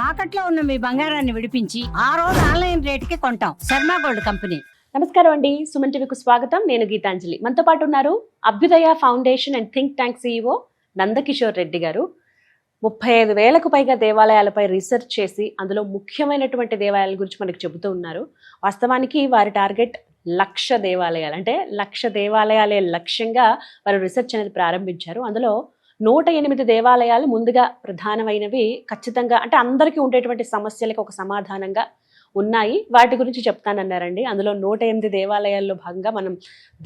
తాకట్లో ఉన్న మీ బంగారాన్ని విడిపించి ఆ రోజు ఆన్లైన్ రేటుకి కొంటాం. Sharma gold company. నమస్కారం అండి, సుమన్ టీవీకి స్వాగతం. నేను గీతాంజలి. మనతో పాటు ఉన్నారు అభ్యుదయ foundation and think tank CEO Nandakishore Reddy గారు. 35,000కు పైగా దేవాలయాలపై రీసెర్చ్ చేసి అందులో ముఖ్యమైనటువంటి దేవాలయాల గురించి మనకు చెబుతూ ఉన్నారు. వాస్తవానికి వారి టార్గెట్ 1,00,000 దేవాలయాలు, అంటే 1,00,000 దేవాలయాలే లక్ష్యంగా వారు రీసెర్చ్ అనేది ప్రారంభించారు. అందులో 108 దేవాలయాలు ముందుగా ప్రధానమైనవి, ఖచ్చితంగా అంటే అందరికీ ఉండేటువంటి సమస్యలకు ఒక సమాధానంగా ఉన్నాయి. వాటి గురించి చెప్తానన్నారండి. అందులో 108 దేవాలయాల్లో భాగంగా మనం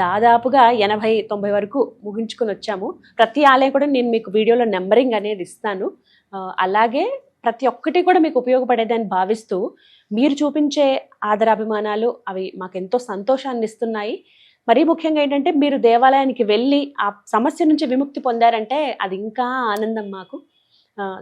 దాదాపుగా 80-90 వరకు ముగించుకొని వచ్చాము. ప్రతి ఆలయం కూడా నేను మీకు వీడియోలో నెంబరింగ్ అనేది ఇస్తాను. అలాగే ప్రతి ఒక్కటి కూడా మీకు ఉపయోగపడేదని భావిస్తూ మీరు చూపించే ఆదరాభిమానాలు అవి మాకెంతో సంతోషాన్ని ఇస్తున్నాయి. మరీ ముఖ్యంగా ఏంటంటే మీరు దేవాలయానికి వెళ్ళి ఆ సమస్య నుంచి విముక్తి పొందారంటే అది ఇంకా ఆనందం మాకు.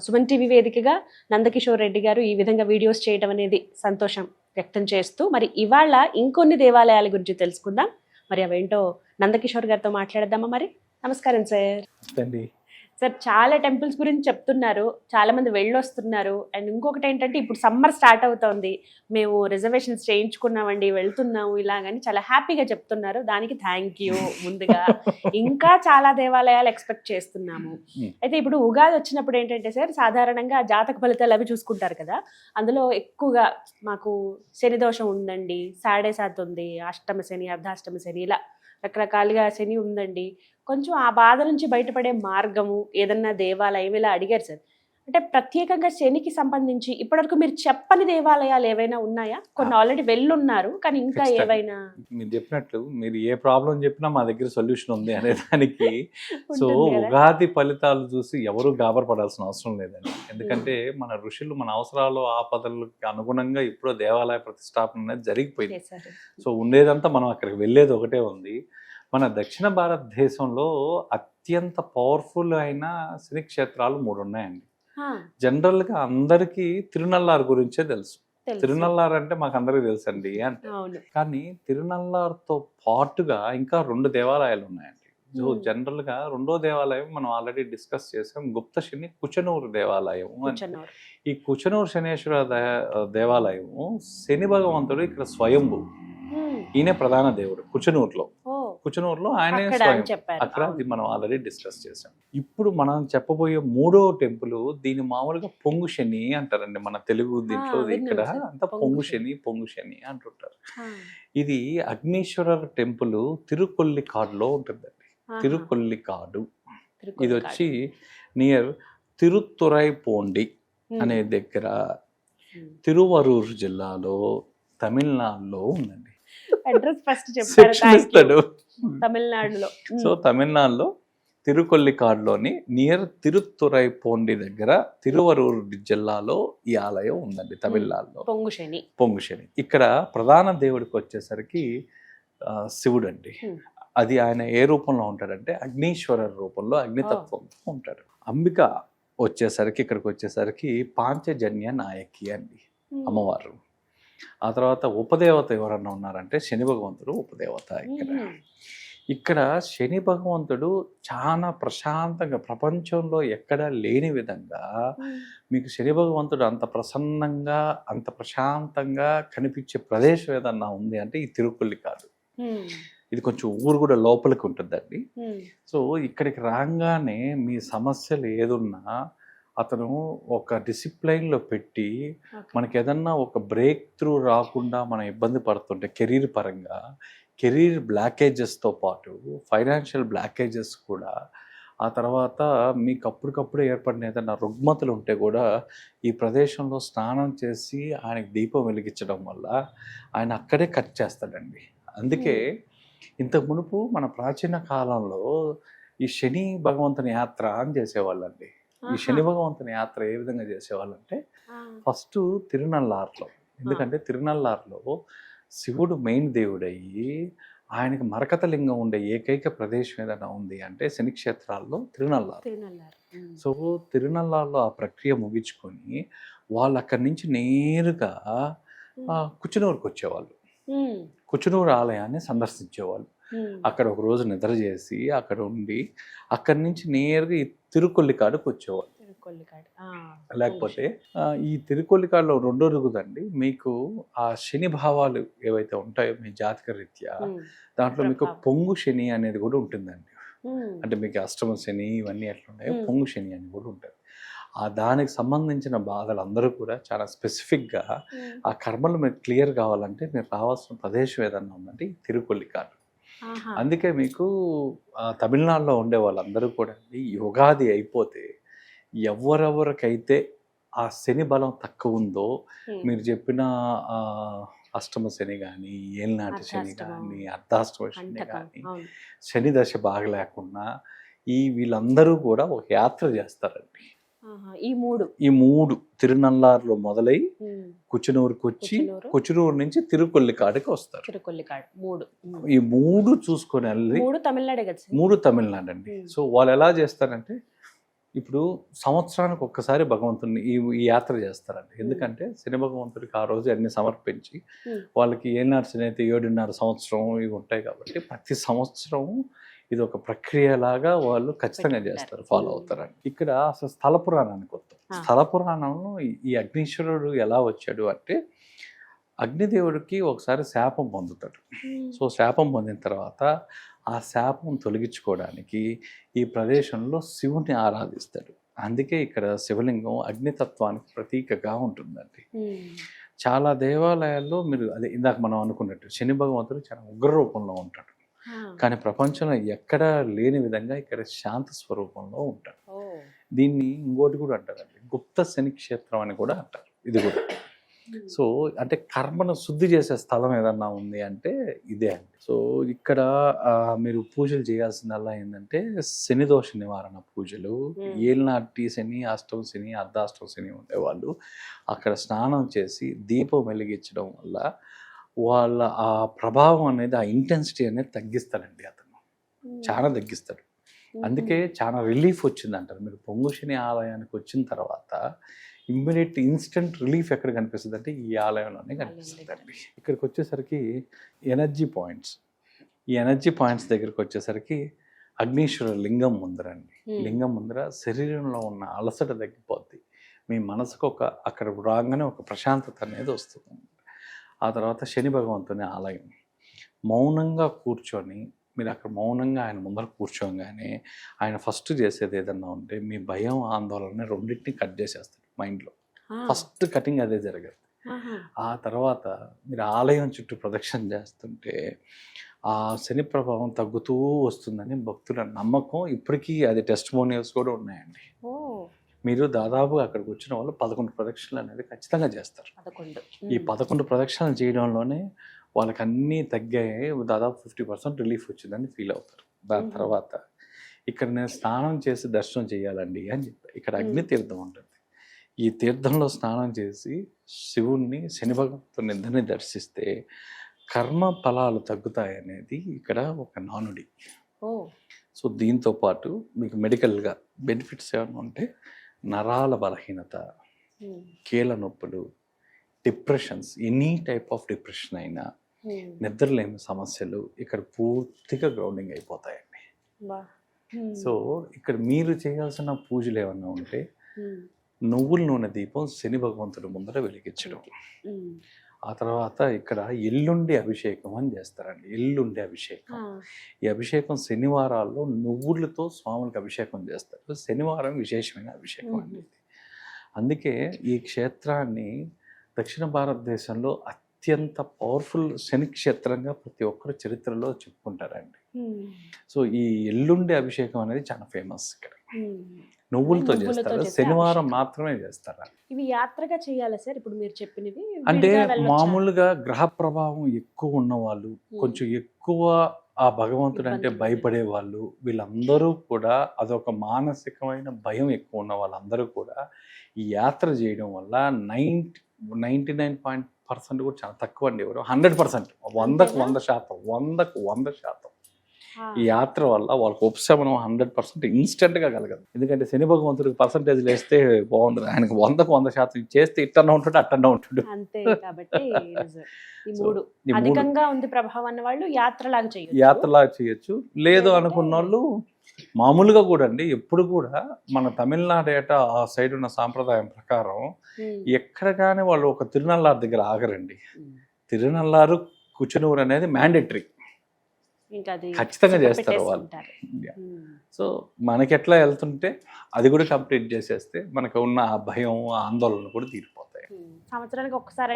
సుమన్ టీవీ వేదికగా నందకిషోర్ రెడ్డి గారు ఈ విధంగా వీడియోస్ చేయడం అనేది సంతోషం వ్యక్తం చేస్తూ, మరి ఇవాళ ఇంకొన్ని దేవాలయాల గురించి తెలుసుకుందాం. మరి అవేంటో నందకిషోర్ గారితో మాట్లాడదామా? మరి నమస్కారం సార్. సార్, చాలా టెంపుల్స్ గురించి చెప్తున్నారు, చాలా మంది వెళ్ళొస్తున్నారు. అండ్ ఇంకొకటి ఏంటంటే ఇప్పుడు సమ్మర్ స్టార్ట్ అవుతోంది, మేము రిజర్వేషన్స్ చేయించుకున్నామండి, వెళ్తున్నాము ఇలాగని చాలా హ్యాపీగా చెప్తున్నారు. దానికి థ్యాంక్ యూ ముందుగా. ఇంకా చాలా దేవాలయాలు ఎక్స్పెక్ట్ చేస్తున్నాము. అయితే ఇప్పుడు ఉగాది వచ్చినప్పుడు ఏంటంటే సార్, సాధారణంగా జాతక ఫలితాలు అవి చూసుకుంటారు కదా, అందులో ఎక్కువగా మాకు శని దోషం ఉందండి, సాడే సాత్ ఉంది, అష్టమ శని, అర్ధాష్టమ శని, ఇలా రకరకాలుగా శని ఉందండి, కొంచెం ఆ బాధ నుంచి బయటపడే మార్గము ఏదన్నా దేవాలయం ఇలా అడిగారు సార్. అంటే ప్రత్యేకంగా శనికి సంబంధించి ఇప్పటివరకు మీరు చెప్పని దేవాలయాలు ఏవైనా ఉన్నాయా? కొన్ని ఆల్రెడీ వెళ్ళున్నారు, కానీ ఇంకా ఏవైనా? మీరు చెప్పినట్లు మీరు ఏ ప్రాబ్లం చెప్పినా మా దగ్గర సొల్యూషన్ ఉంది అనే దానికి. సో ఉగాది ఫలితాలు చూసి ఎవరు గాబరపడాల్సిన అవసరం లేదండి. ఎందుకంటే మన ఋషులు మన అవసరాలు ఆపదలకు అనుగుణంగా ఇప్పుడు దేవాలయ ప్రతిష్టాపన అనేది జరిగిపోయింది. సో ఉండేదంతా మనం అక్కడికి వెళ్ళేది ఒకటే ఉంది. మన దక్షిణ భారతదేశంలో అత్యంత పవర్ఫుల్ అయిన శని క్షేత్రాలు 3 ఉన్నాయండి. జనరల్గా అందరికీ తిరునల్లారు గురించే తెలుసు. తిరునల్లారు అంటే మాకు అందరికీ తెలుసు అండి అంటే, కానీ తిరునల్లారుతో పాటుగా ఇంకా 2 దేవాలయాలు ఉన్నాయండి. సో జనరల్గా 2వ దేవాలయం మనం ఆల్రెడీ డిస్కస్ చేసాం, గుప్త శని కుచనూరు దేవాలయం. ఈ కుచనూరు శనేశ్వర దేవాలయము శని భగవంతుడు ఇక్కడ స్వయంభూ, ఈయన ప్రధాన దేవుడు కుచనూరులో ఆయనే స్వయం. అక్కడ అది మనం ఆల్రెడీ డిస్కస్ చేసాం. ఇప్పుడు మనం చెప్పబోయే 3వ టెంపుల్, దీని మామూలుగా పొంగు శని అంటారండి మన తెలుగు దీంట్లో. ఇక్కడ అంతా పొంగు శని అంటుంటారు. ఇది అగ్నీశ్వరర్ టెంపుల్ తిరుకొల్లికాడులో ఉంటుందండి. తిరుకొల్లికాడు ఇది వచ్చి నియర్ తిరుతురైపోండి అనే దగ్గర తిరువరూరు జిల్లాలో తమిళనాడులో ఉందండి. అడ్రస్ ఫస్ట్ చెప్పారు తమిళనాడులో. సో తమిళనాడులో తిరుకొల్లికాడులోని నియర్ తిరుతురైపోండి దగ్గర తిరువరూరు జిల్లాలో ఈ ఆలయం ఉందండి. తమిళనాడులో పొంగు శని. ఇక్కడ ప్రధాన దేవుడికి వచ్చేసరికి శివుడు అండి. అది ఆయన ఏ రూపంలో ఉంటాడంటే అగ్నీశ్వర రూపంలో, అగ్నితత్వంతో ఉంటాడు. అంబిక వచ్చేసరికి ఇక్కడికి వచ్చేసరికి పాంచజన్య నాయకి అండి అమ్మవారు. ఆ తర్వాత ఉపదేవత ఎవరన్నా ఉన్నారంటే శని భగవంతుడు ఉపదేవత. ఇక్కడ శని భగవంతుడు చాలా ప్రశాంతంగా, ప్రపంచంలో ఎక్కడ లేని విధంగా మీకు శని భగవంతుడు అంత ప్రసన్నంగా అంత ప్రశాంతంగా కనిపించే ప్రదేశం ఏదన్నా ఉంది అంటే ఈ తిరుకొల్లికాడు. ఇది కొంచెం ఊరు కూడా లోపలికి ఉంటుందండి. సో ఇక్కడికి రాగానే మీ సమస్యలు ఏదున్నా అతను ఒక డిసిప్లైన్లో పెట్టి మనకి ఏదన్నా ఒక బ్రేక్ త్రూ రాకుండా మనం ఇబ్బంది పడుతుంటే కెరీర్ పరంగా, కెరీర్ బ్లాకేజెస్తో పాటు ఫైనాన్షియల్ బ్లాకేజెస్ కూడా, ఆ తర్వాత మీకు అప్పటికప్పుడు ఏర్పడిన ఏదైనా రుగ్మతలు ఉంటే కూడా ఈ ప్రదేశంలో స్నానం చేసి ఆయనకి దీపం వెలిగించడం వల్ల ఆయన అక్కడే కట్ చేస్తాడండి. అందుకే ఇంతకు మునుపు మన ప్రాచీన కాలంలో ఈ శని భగవంతుని యాత్ర అని చేసేవాళ్ళండి. ఈ శని భగవంతుని యాత్ర ఏ విధంగా చేసేవాళ్ళంటే ఫస్ట్ తిరునల్లారులో, ఎందుకంటే తిరునల్లారులో శివుడు మెయిన్ దేవుడయ్యి ఆయనకి మరకత లింగం ఉండే ఏకైక ప్రదేశం ఏదైనా ఉంది అంటే శని క్షేత్రాల్లో తిరునల్లారు. సో తిరునల్లారులో ఆ ప్రక్రియ ముగించుకొని వాళ్ళు అక్కడి నుంచి నేరుగా కుచనూరుకు వచ్చేవాళ్ళు. కుచనూరు ఆలయాన్ని సందర్శించేవాళ్ళు. అక్కడ ఒక రోజు నిద్ర చేసి అక్కడ ఉండి అక్కడి నుంచి నేరుగా ఈ తిరుకొల్లికాడుకు వచ్చేవాళ్ళు. తిరుకొల్లికాడ్. లేకపోతే ఈ తిరుకొల్లికాడలో రెండో రోజుదండి మీకు ఆ శని భావాలు ఏవైతే ఉంటాయో మీ జాతక రీత్యా దాంట్లో మీకు పొంగు శని అనేది కూడా ఉంటుందండి. అంటే మీకు అష్టమ శని ఇవన్నీ ఎట్లా ఉన్నాయో పొంగు శని అని కూడా ఉంటుంది. ఆ దానికి సంబంధించిన బాధలు అందరూ కూడా చాలా స్పెసిఫిక్గా ఆ కర్మలు మీకు క్లియర్ కావాలంటే మీరు రావాల్సిన ప్రదేశం ఏదన్నా ఉందంటే తిరుకొల్లికాడు. అందుకే మీకు తమిళనాడులో ఉండే వాళ్ళందరూ కూడా యుగాది అయిపోతే ఎవరెవరికైతే ఆ శని బలం తక్కువ ఉందో మీరు చెప్పిన అష్టమ శని కానీ ఏలినాటి శని కానీ అర్ధాష్టమ శని కానీ శని దశ బాగలేకుండా వీళ్ళందరూ కూడా ఒక యాత్ర చేస్తారండి. ఈ మూడు తిరునల్లారులో మొదలై కుచునూరుకి వచ్చి కుచునూరు నుంచి తిరుకొల్లికాడుకి వస్తారు. ఈ మూడు చూసుకొని వెళ్ళి మూడు తమిళనాడు అండి. సో వాళ్ళు ఎలా చేస్తారంటే ఇప్పుడు సంవత్సరానికి ఒక్కసారి భగవంతుని ఈ యాత్ర చేస్తారండి. ఎందుకంటే శని భగవంతుడికి ఆ రోజు అన్ని సమర్పించి వాళ్ళకి ఏనాడు శని అయితే 7.5 సంవత్సరం ఇవి ఉంటాయి కాబట్టి ప్రతి సంవత్సరం ఇది ఒక ప్రక్రియలాగా వాళ్ళు ఖచ్చితంగా చేస్తారు, ఫాలో అవుతారండి. ఇక్కడ అసలు స్థల పురాణానికి వస్తాం. స్థల పురాణంలో ఈ అగ్నీశ్వరుడు ఎలా వచ్చాడు అంటే అగ్నిదేవుడికి ఒకసారి శాపం పొందుతాడు. సో శాపం పొందిన తర్వాత ఆ శాపం తొలగించుకోవడానికి ఈ ప్రదేశంలో శివుని ఆరాధిస్తాడు. అందుకే ఇక్కడ శివలింగం అగ్నితత్వానికి ప్రతీకగా ఉంటుందండి. చాలా దేవాలయాల్లో మీరు అదే ఇందాక మనం అనుకున్నట్టు శని భగవంతుడు చాలా ఉగ్ర రూపంలో ఉంటాడు. కానీ ప్రపంచంలో ఎక్కడా లేని విధంగా ఇక్కడ శాంత స్వరూపంలో ఉంటాడు. దీన్ని ఇంకోటి కూడా అంటారండి, గుప్త శని క్షేత్రం అని కూడా అంటారు. ఇది కూడా సో అంటే కర్మను శుద్ధి చేసే స్థలం ఏదన్నా ఉంది అంటే ఇదే అండి. సో ఇక్కడ మీరు పూజలు చేయాల్సిందల్లా ఏంటంటే శని దోష నివారణ పూజలు. ఏలినాటి శని, అష్టమ శని, అర్ధాష్టమ శని ఉండేవాళ్ళు అక్కడ స్నానం చేసి దీపం వెలిగించడం వల్ల వాళ్ళ ఆ ప్రభావం అనేది ఆ ఇంటెన్సిటీ అనేది తగ్గిస్తాడండి. అతను చాలా తగ్గిస్తాడు. అందుకే చాలా రిలీఫ్ వచ్చింది అంటారు. మీరు పొంగు శని ఆలయానికి వచ్చిన తర్వాత ఇమ్మీడియట్ ఇన్స్టెంట్ రిలీఫ్ ఎక్కడ కనిపిస్తుంది అంటే ఈ ఆలయంలోనే కనిపిస్తుంది అండి. ఇక్కడికి వచ్చేసరికి ఎనర్జీ పాయింట్స్, ఈ ఎనర్జీ పాయింట్స్ దగ్గరికి వచ్చేసరికి అగ్నీశ్వర లింగం ముందరండి. లింగం ముందర శరీరంలో ఉన్న అలసట తగ్గిపోద్ది. మీ మనసుకు అక్కడ రాగానే ఒక ప్రశాంతత అనేది వస్తుంది. ఆ తర్వాత శని భగవంతుని ఆలయం. మౌనంగా కూర్చొని మీరు అక్కడ మౌనంగా ఆయన ముందర కూర్చోగానే ఆయన ఫస్ట్ చేసేది ఏదన్నా ఉంటే మీ భయం ఆందోళన రెండింటిని కట్ చేసేస్తాడు మైండ్లో. ఫస్ట్ కటింగ్ అదే జరగదు. ఆ తర్వాత మీరు ఆలయం చుట్టూ ప్రదక్షిణ చేస్తుంటే ఆ శని ప్రభావం తగ్గుతూ వస్తుందని భక్తుల నమ్మకం. ఇప్పటికీ అది టెస్టిమోనియల్స్ కూడా ఉన్నాయండి. మీరు దాదాపుగా అక్కడికి వచ్చిన వాళ్ళు 11 ప్రదక్షిణలు అనేది ఖచ్చితంగా చేస్తారు. ఈ 11 ప్రదక్షిణలు చేయడంలోనే వాళ్ళకి అన్నీ తగ్గాయి, దాదాపు 50% రిలీఫ్ వచ్చిందని ఫీల్ అవుతారు. దాని తర్వాత ఇక్కడ నేను స్నానం చేసి దర్శనం చేయాలండి అని చెప్పి ఇక్కడ అగ్ని తీర్థం ఉంటుంది. ఈ తీర్థంలో స్నానం చేసి శివుణ్ణి శని భగవంతుని ఇద్దరిని దర్శిస్తే కర్మ ఫలాలు తగ్గుతాయి అనేది ఇక్కడ ఒక నానుడి. సో దీంతో పాటు మీకు మెడికల్గా బెనిఫిట్స్ ఏమైనా ఉంటే నరాల బలహీనత, కీళ్ళ నొప్పులు, depressions, any type of depression అయినా, నిద్రలేని సమస్యలు ఇక్కడ పూర్తిగా గ్రౌండింగ్ అయిపోతాయండి. సో ఇక్కడ మీరు చేయాల్సిన పూజలు ఏమన్నా ఉంటే నువ్వుల నూనె దీపం శని భగవంతుడి ముందర వెలిగించడం. ఆ తర్వాత ఇక్కడ ఎల్లుండి అభిషేకం అని చేస్తారండి. ఎల్లుండి అభిషేకం. ఈ అభిషేకం శనివారాల్లో నువ్వులతో స్వాములకు అభిషేకం చేస్తారు. శనివారం విశేషమైన అభిషేకం అండి. అందుకే ఈ క్షేత్రాన్ని దక్షిణ భారతదేశంలో అత్యంత పవర్ఫుల్ శని క్షేత్రంగా ప్రతి ఒక్కరు చరిత్రలో చెప్పుకుంటారండి. సో ఈ ఎల్లుండి అభిషేకం అనేది చాలా ఫేమస్ ఇక్కడ. నువ్వులతో చేస్తారు, శనివారం మాత్రమే చేస్తారు. ఇవి యాత్రగా చేయాలి సార్ ఇప్పుడు మీరు చెప్పినవి? అంటే మామూలుగా గ్రహ ప్రభావం ఎక్కువ ఉన్న వాళ్ళు, కొంచెం ఎక్కువ ఆ భగవంతుడు అంటే భయపడే వాళ్ళు, వీళ్ళందరూ కూడా అదొక మానసికమైన భయం ఎక్కువ ఉన్న వాళ్ళందరూ కూడా ఈ యాత్ర చేయడం వల్ల 99% కూడా చాలా తక్కువ అండి. ఎవరు 100%, 100% ఈ యాత్ర వల్ల వాళ్ళకి ఉపశమనం 100% ఇన్స్టెంట్గా కలగదు. ఎందుకంటే శని భగవంతుడికి పర్సంటేజ్ వేస్తే బాగుండదు. ఆయనకు 100% చేస్తే ఇట్టన్నా ఉంటాడు, అట్టన్నా ఉంటాడు. అంతే కాబట్టి అధికంగా ఉంది ప్రభావం అన్న వాళ్ళు యాత్రలాగా చేయొచ్చు. లేదు అనుకున్న వాళ్ళు మామూలుగా కూడా అండి ఎప్పుడు కూడా మన తమిళనాడు ఏట ఆ సైడ్ ఉన్న సాంప్రదాయం ప్రకారం ఎక్కడ కానీ వాళ్ళు ఒక తిరునల్లారు దగ్గర ఆగరండి. తిరునల్లారు కుచనూరు అనేది మ్యాండేటరీ, ఖచ్చితంగా చేస్తారు వాళ్ళు. సో మనకి ఎట్లా వెళ్తుంటే అది కూడా కంప్లీట్ చేసేస్తే మనకు ఉన్న ఆ భయం, ఆ ఆందోళన కూడా తీరిపోతాయి. సంవత్సరానికి ఒక్కసారి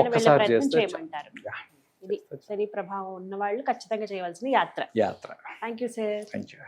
చేయమంటారు. ఇది శని ప్రభావం ఉన్న వాళ్ళు ఖచ్చితంగా చేయవలసిన యాత్ర. యాత్ర. Thank you sir. Thank you.